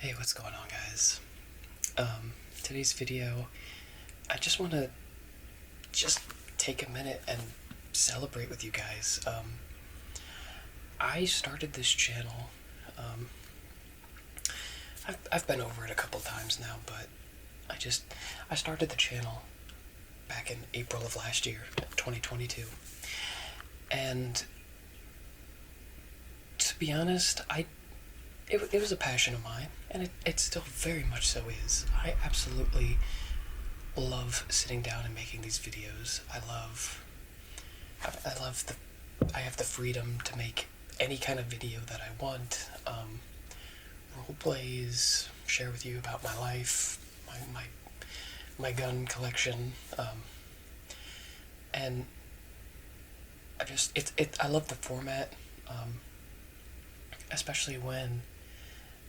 Hey, what's going on, guys? Today's video, I just want to take a minute and celebrate with you guys. I started this channel. Um, I've been over it a couple times now, but I started the channel back in April of last year, 2022, and to be honest, it was a passion of mine, and it still very much so is. I absolutely love sitting down and making these videos. I love I have the freedom to make any kind of video that I want. Role plays, share with you about my life, my gun collection, and I love the format, especially when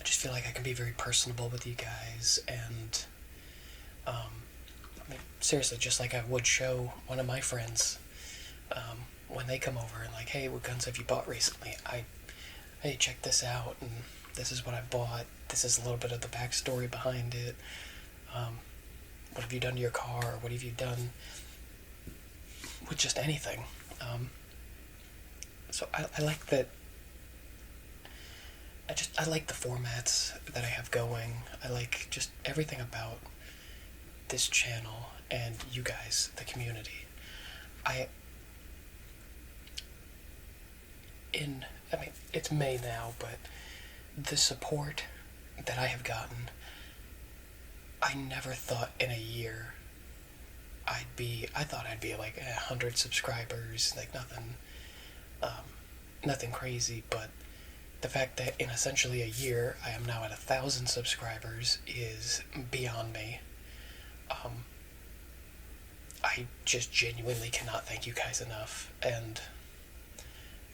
I just feel like I can be very personable with you guys, and I mean, seriously, just like I would show one of my friends when they come over and like, hey, what guns have you bought recently? Hey, check this out, and this is what I bought. This is a little bit of the backstory behind it. What have you done to your car? What have you done with just anything? So I like that. I like the formats that I have going. I like just everything about this channel and you guys, the community. I mean, it's May now, but the support that I have gotten, I never thought in a year I thought I'd be like 100 subscribers, like nothing crazy, but the fact that in essentially a year I am now at 1,000 subscribers is beyond me. I just genuinely cannot thank you guys enough, and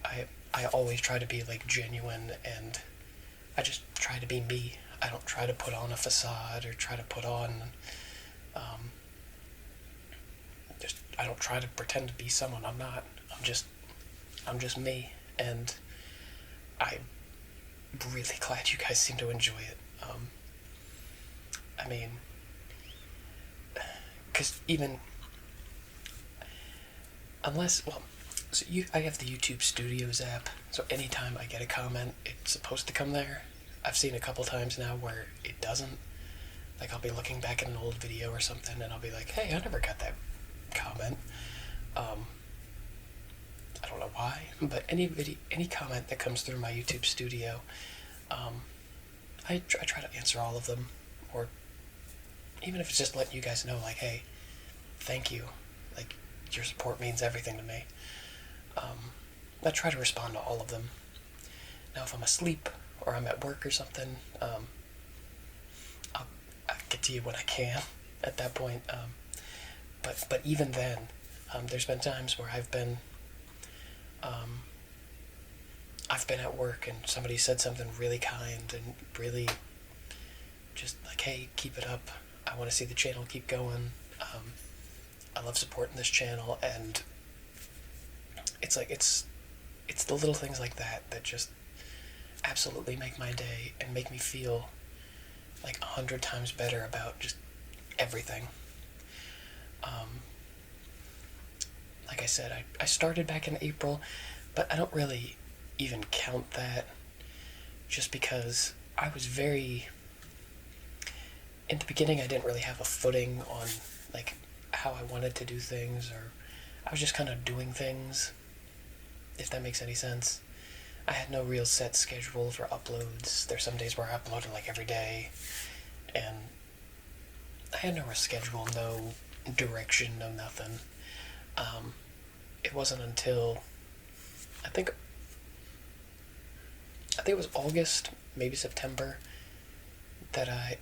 I always try to be like genuine, and I just try to be me. I don't try to put on a facade or try to put on I don't try to pretend to be someone I'm not. I'm just me, and I'm really glad you guys seem to enjoy it. I mean, because even unless, well, so I have the YouTube Studios app, so anytime I get a comment, it's supposed to come there. I've seen a couple times now where it doesn't. Like, I'll be looking back at an old video or something, and I'll be like, hey, I never got that comment. I don't know why, but any comment that comes through my YouTube Studio, I try to answer all of them, or even if it's just letting you guys know, like, hey, thank you. Like, your support means everything to me. I try to respond to all of them. Now, if I'm asleep or I'm at work or something, I'll get to you when I can at that point. But even then, there's been times where I've been at work and somebody said something really kind and really just like, hey, keep it up. I want to see the channel keep going. I love supporting this channel, and it's like it's the little things like that just absolutely make my day and make me feel like 100 times better about just everything. Like I said, I started back in April, but I don't really even count that, just because I was in the beginning I didn't really have a footing on like how I wanted to do things, or I was just kind of doing things, if that makes any sense. I had no real set schedule for uploads. There's some days where I uploaded like every day, and I had no real schedule, no direction, no nothing. It wasn't until I think it was August, maybe September, that I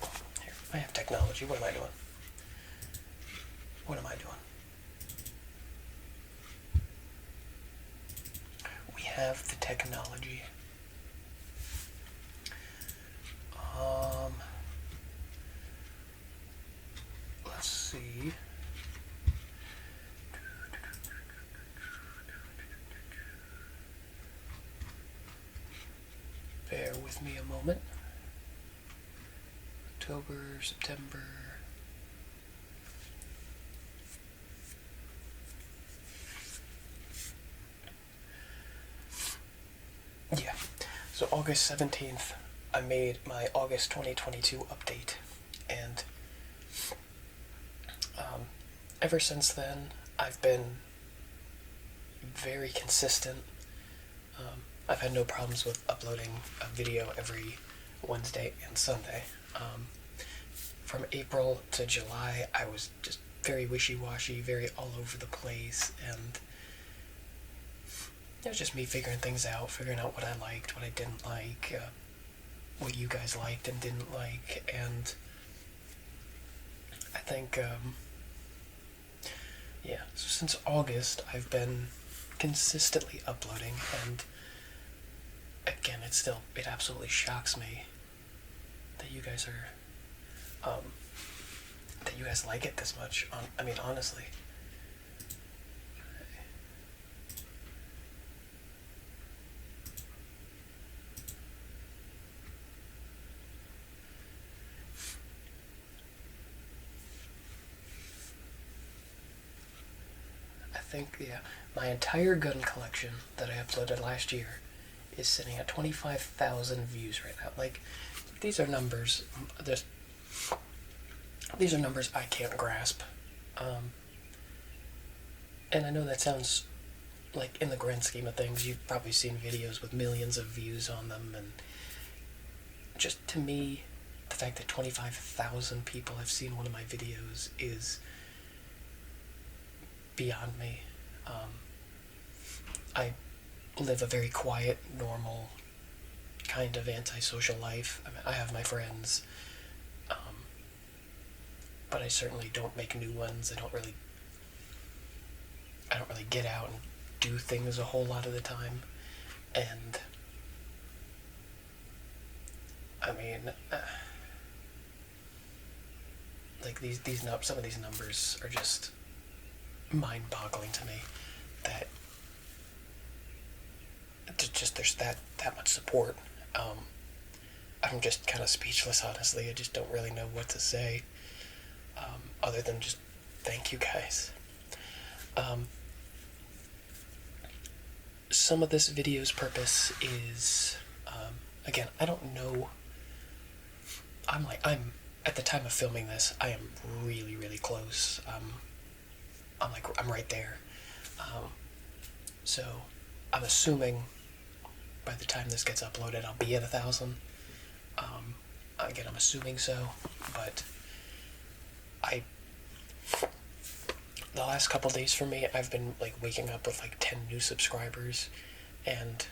have technology. What am I doing? What am I doing? We have the technology. Let's see. Bear with me a moment. October, September. Yeah, so August 17th, I made my August 2022 update, and ever since then, I've been very consistent. I've had no problems with uploading a video every Wednesday and Sunday. From April to July, I was just very wishy-washy, very all over the place, and it was just me figuring things out, figuring out what I liked, what I didn't like, what you guys liked and didn't like, and I think, so since August, I've been consistently uploading, and again, it absolutely shocks me that you guys that you guys like it this much. I mean, honestly. I think, my entire gun collection that I uploaded last year is sitting at 25,000 views right now. Like, these are numbers. These are numbers I can't grasp. And I know that sounds like, in the grand scheme of things, you've probably seen videos with millions of views on them, and just to me, the fact that 25,000 people have seen one of my videos is beyond me. I live a very quiet, normal, kind of antisocial life. I mean, I have my friends, but I certainly don't make new ones. I don't really get out and do things a whole lot of the time, and I mean, like some of these numbers are just mind-boggling to me. That there's that much support. I'm just kind of speechless, honestly. I just don't really know what to say, other than just thank you guys. Some of this video's purpose is, again, I don't know. I'm at the time of filming this, I am really, really close. I'm right there. So I'm assuming by the time this gets uploaded, I'll be at 1,000. Again, I'm assuming so, but the last couple days for me, I've been like waking up with like 10 new subscribers, and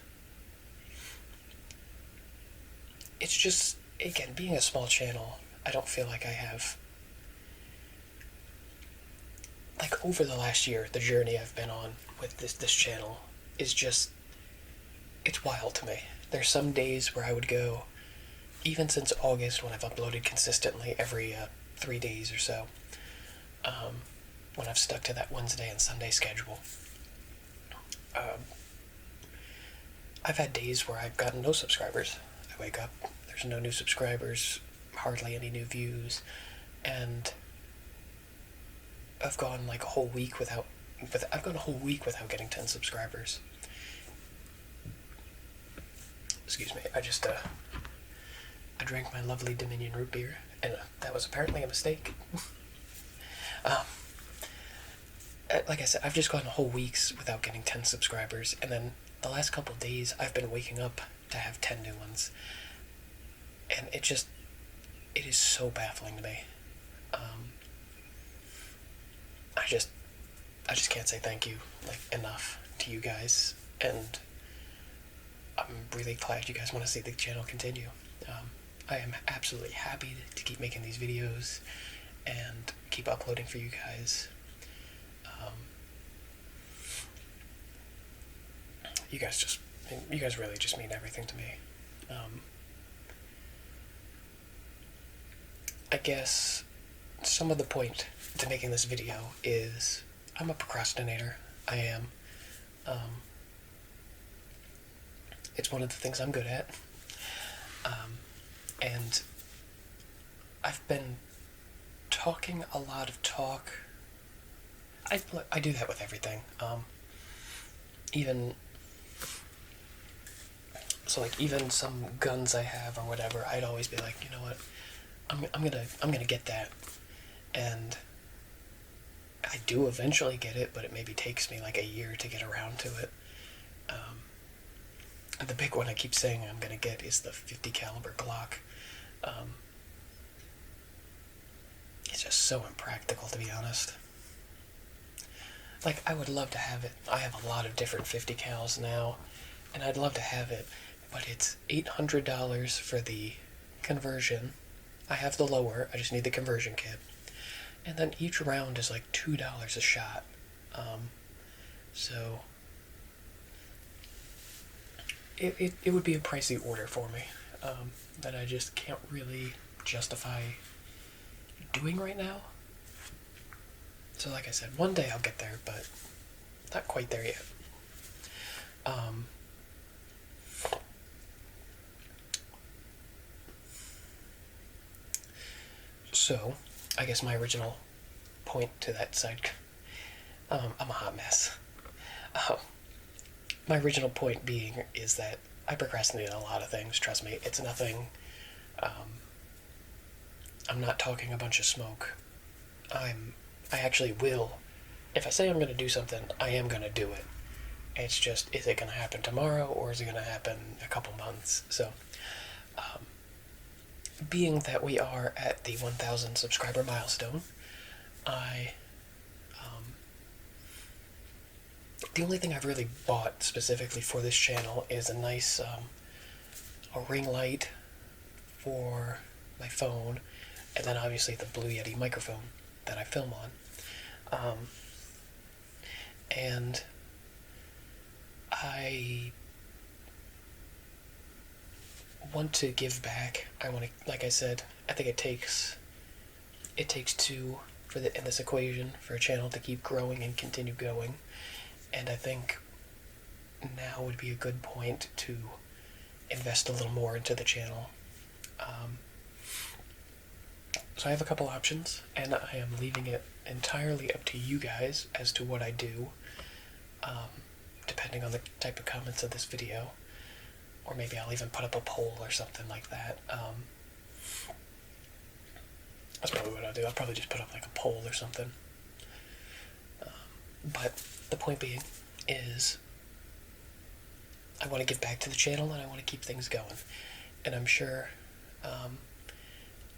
it's just, again, being a small channel, I don't feel like I have, like, over the last year, the journey I've been on with this channel is just, it's wild to me. There's some days where I would go, even since August, when I've uploaded consistently every 3 days or so, when I've stuck to that Wednesday and Sunday schedule, I've had days where I've gotten no subscribers. I wake up, there's no new subscribers, hardly any new views, and I've gone like a whole week without getting 10 subscribers. Excuse me, I drank my lovely Dominion root beer, and that was apparently a mistake. Like I said, I've just gone whole weeks without getting 10 subscribers, and then the last couple of days, I've been waking up to have 10 new ones, and it is so baffling to me. I just can't say thank you, like, enough to you guys, and I'm really glad you guys want to see the channel continue. I am absolutely happy to keep making these videos and keep uploading for you guys. You guys really just mean everything to me. I guess some of the point to making this video is I'm a procrastinator. I am. It's one of the things I'm good at. And I've been talking a lot of talk. I do that with everything. Even so, like even some guns I have or whatever, I'd always be like, you know what, I'm gonna get that, and I do eventually get it, but it maybe takes me like a year to get around to it. And the big one I keep saying I'm gonna get is the 50 caliber Glock. It's just so impractical, to be honest. Like, I would love to have it. I have a lot of different 50 cals now, and I'd love to have it, but it's $800 for the conversion. I have the lower, I just need the conversion kit. And then each round is like $2 a shot. So it would be a pricey order for me that I just can't really justify doing right now. So like I said, one day I'll get there, but not quite there yet. So, I guess my original point to that side, I'm a hot mess. My original point being is that I procrastinate on a lot of things, trust me. It's nothing, I'm not talking a bunch of smoke. I actually will. If I say I'm going to do something, I am going to do it. It's just, is it going to happen tomorrow, or is it going to happen a couple months? So, being that we are at the 1,000 subscriber milestone, the only thing I've really bought specifically for this channel is a nice a ring light for my phone, and then obviously the Blue Yeti microphone that I film on. And I want to give back. I want to, like I said, I think it takes two in this equation for a channel to keep growing and continue going. And I think now would be a good point to invest a little more into the channel. So I have a couple options, and I am leaving it entirely up to you guys as to what I do, depending on the type of comments of this video. Or maybe I'll even put up a poll or something like that. That's probably what I'll do. I'll probably just put up like a poll or something. But the point being is I want to give back to the channel, and I want to keep things going. And I'm sure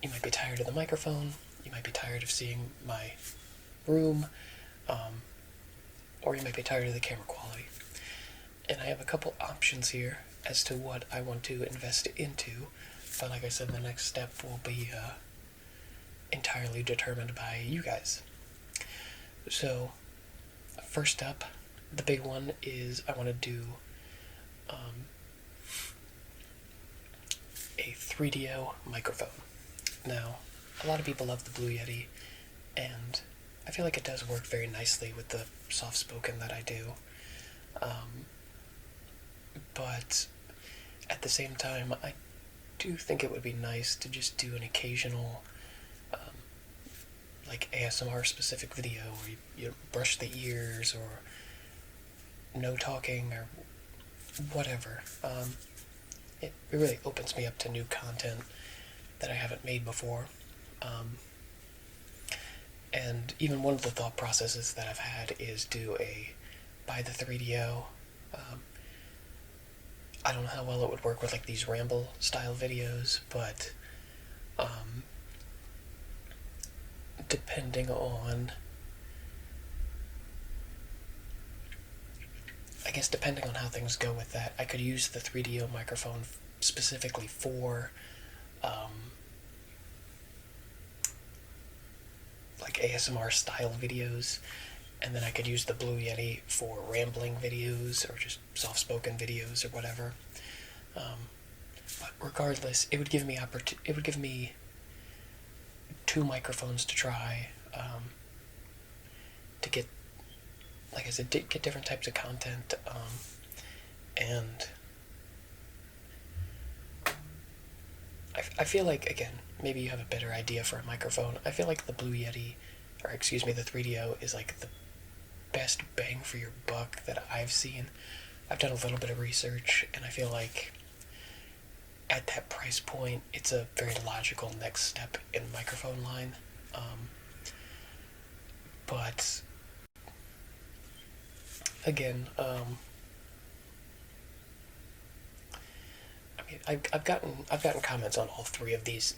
you might be tired of the microphone, you might be tired of seeing my room, or you might be tired of the camera quality. And I have a couple options here as to what I want to invest into, but like I said, the next step will be entirely determined by you guys. So, first up, the big one is I want to do a 3DO microphone. Now, a lot of people love the Blue Yeti, and I feel like it does work very nicely with the soft-spoken that I do. But at the same time, I do think it would be nice to just do an occasional like ASMR specific video where you brush the ears or no talking or whatever. It really opens me up to new content that I haven't made before. And even one of the thought processes that I've had is buy the 3DO. I don't know how well it would work with like these ramble style videos, but depending on how things go with that, I could use the 3DO microphone specifically for like ASMR style videos, and then I could use the Blue Yeti for rambling videos or just soft-spoken videos or whatever. But regardless, it would give me two microphones to try, to get, like I said, get different types of content, and I feel like, again, maybe you have a better idea for a microphone. I feel like the Blue Yeti, or excuse me, the 3DO is like the best bang for your buck that I've seen. I've done a little bit of research, and I feel like at that price point, it's a very logical next step in microphone line. But again, I mean, I've gotten comments on all three of these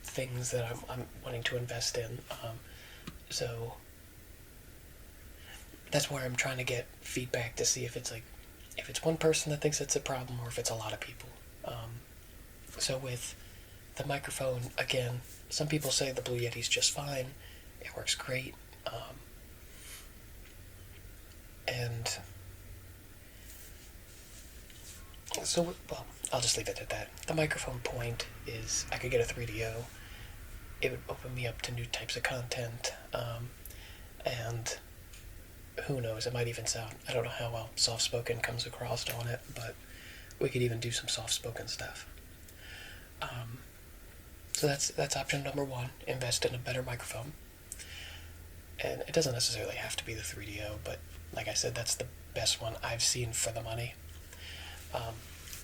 things that I'm wanting to invest in. So that's where I'm trying to get feedback to see if it's like if it's one person that thinks it's a problem or if it's a lot of people. So with the microphone, again, some people say the Blue Yeti's just fine. It works great. And so, well, I'll just leave it at that. The microphone point is I could get a 3DO. It would open me up to new types of content. And who knows, it might even sound, I don't know how well soft-spoken comes across on it, but we could even do some soft-spoken stuff. So that's option number one, invest in a better microphone. And it doesn't necessarily have to be the 3DO, but like I said, that's the best one I've seen for the money.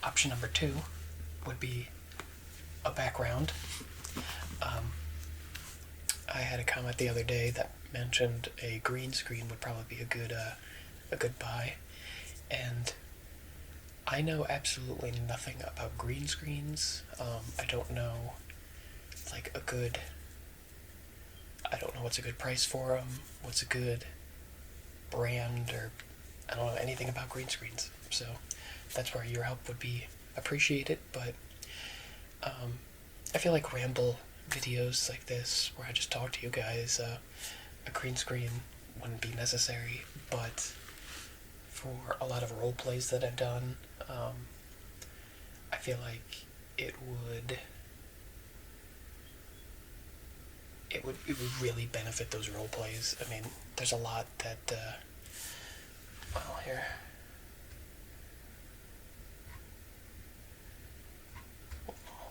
Option number two would be a background. I had a comment the other day that mentioned a green screen would probably be a good buy, and I know absolutely nothing about green screens. I don't know like I don't know what's a good price for them, what's a good brand, or I don't know anything about green screens. So that's where your help would be appreciated. But I feel like ramble videos like this, where I just talk to you guys, a green screen wouldn't be necessary. But for a lot of role plays that I've done, I feel like it would really benefit those role plays. I mean, there's a lot that well, here,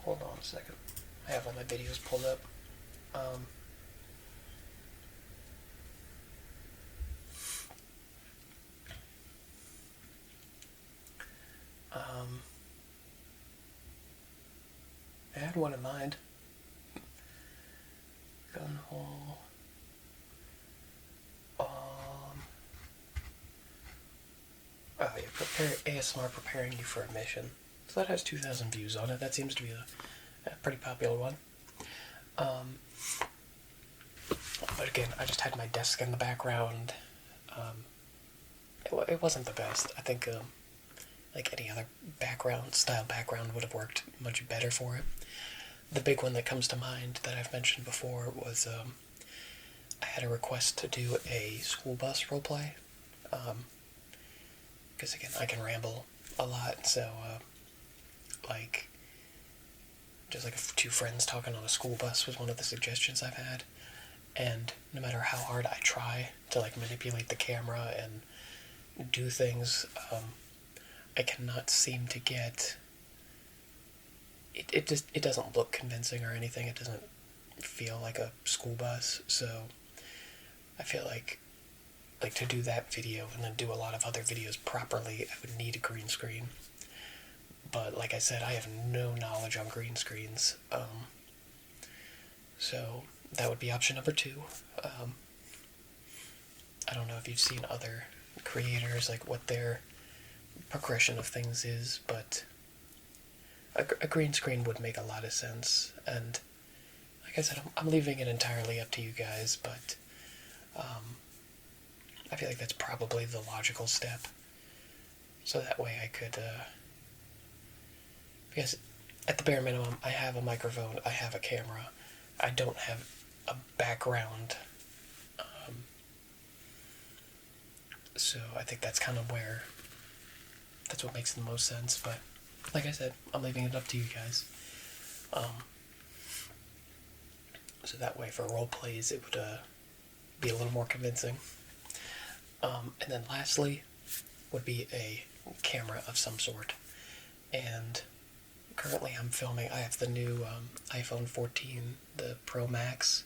hold on a second. I have all my videos pulled up. I had one in mind. Gun hole. Oh yeah, prepare ASMR preparing you for a mission. So that has 2,000 views on it. That seems to be a pretty popular one. But again, I just had my desk in the background. It wasn't the best. I think like any other style background would have worked much better for it. The big one that comes to mind that I've mentioned before was I had a request to do a school bus roleplay. Because again, I can ramble a lot, so like just like two friends talking on a school bus was one of the suggestions I've had. And no matter how hard I try to like manipulate the camera and do things, I cannot seem to get it doesn't look convincing or anything. It doesn't feel like a school bus. So I feel like to do that video and then do a lot of other videos properly, I would need a green screen. But like I said, I have no knowledge on green screens. So that would be option number two. I don't know if you've seen other creators, like what their progression of things is, but a green screen would make a lot of sense. And like I said, I'm leaving it entirely up to you guys, but I feel like that's probably the logical step. So that way I could, because at the bare minimum, I have a microphone, I have a camera, I don't have a background. So I think that's kind of that's what makes the most sense. But like I said, I'm leaving it up to you guys. So that way for role plays, it would be a little more convincing. And then lastly would be a camera of some sort. And currently I'm filming. I have the new iPhone 14, the Pro Max.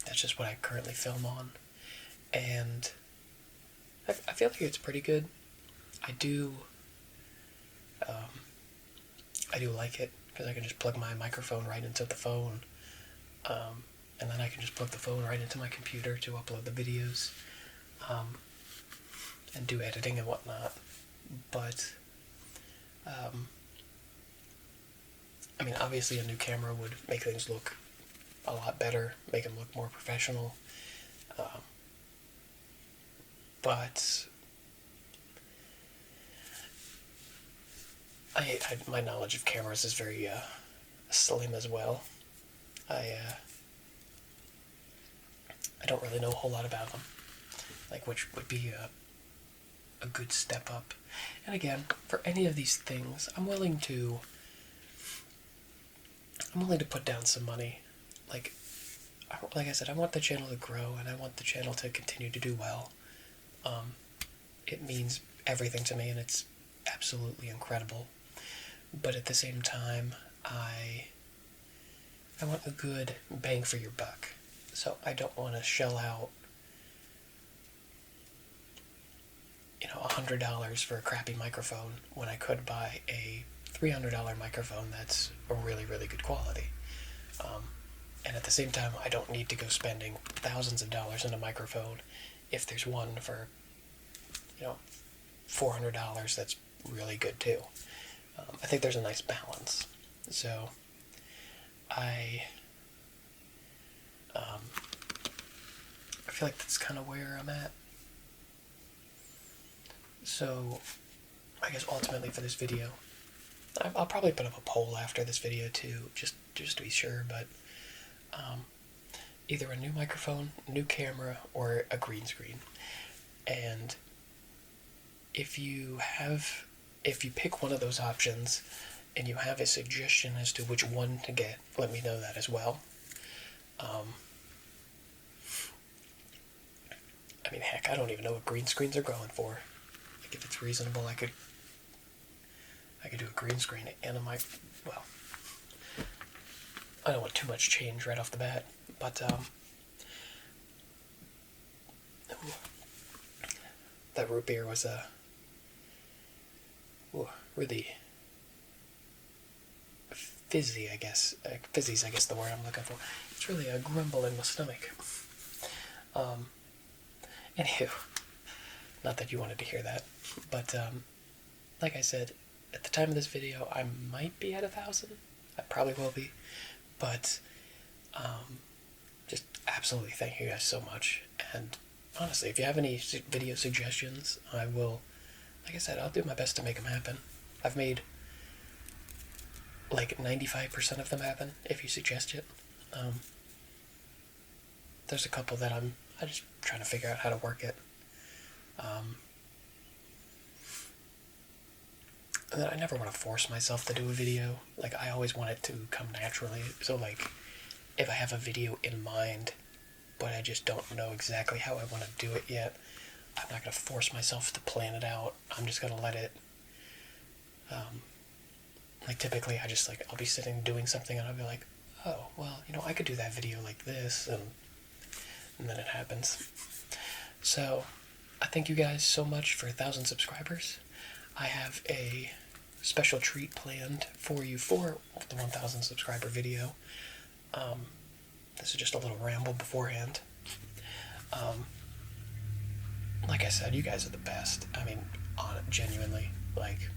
That's just what I currently film on, and I feel like it's pretty good. I do like it because I can just plug my microphone right into the phone, and then I can just plug the phone right into my computer to upload the videos, and do editing and whatnot. But I mean, obviously a new camera would make things look a lot better, make them look more professional. But my knowledge of cameras is very slim as well. I don't really know a whole lot about them, like which would be a good step up. And again, for any of these things, I'm willing to put down some money. Like I said, I want the channel to grow, and I want the channel to continue to do well. It means everything to me, and it's absolutely incredible. But at the same time, I want a good bang for your buck. So I don't want to shell out, $100 for a crappy microphone when I could buy a $300 microphone that's a really, really good quality. And at the same time, I don't need to go spending thousands of dollars on a microphone if there's one for, $400 that's really good too. I think there's a nice balance. So I feel like that's kind of where I'm at. So I guess ultimately for this video, I'll probably put up a poll after this video too, just to be sure, but either a new microphone, new camera, or a green screen. And if you pick one of those options and you have a suggestion as to which one to get, let me know that as well. I mean, heck, I don't even know what green screens are going for. Like, if it's reasonable, I could do a green screen and a mic. Well, I don't want too much change right off the bat, but that root beer was really fizzy, I guess. Fizzy's, I guess, the word I'm looking for. It's really a grumble in my stomach. Anywho, not that you wanted to hear that, but like I said, at the time of this video, I might be at 1,000. I probably will be, but just absolutely thank you guys so much. And honestly, if you have any video suggestions, I will, like I said, I'll do my best to make them happen. I've made like 95% of them happen if you suggest it. There's a couple that I'm just trying to figure out how to work it. And then I never want to force myself to do a video. Like, I always want it to come naturally. So, like, if I have a video in mind, but I just don't know exactly how I want to do it yet, I'm not going to force myself to plan it out. I'm just going to let it, like, typically I'll be sitting doing something and I'll be like, oh, well, I could do that video like this, and then it happens. So, I thank you guys so much for 1,000 subscribers. I have a special treat planned for you for the 1,000 subscriber video. This is just a little ramble beforehand. Like I said, you guys are the best. I mean, genuinely, like,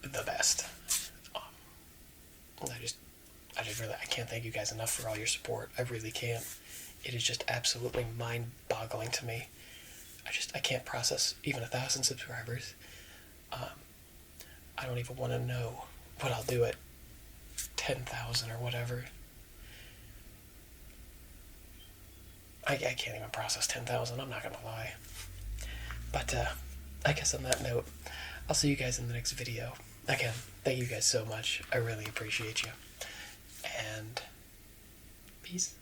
the best. I can't thank you guys enough for all your support. I really can't. It is just absolutely mind-boggling to me. I can't process even 1,000 subscribers. I don't even want to know what I'll do at 10,000 or whatever. I can't even process 10,000, I'm not gonna lie. But, I guess on that note, I'll see you guys in the next video. Again, thank you guys so much. I really appreciate you. And peace.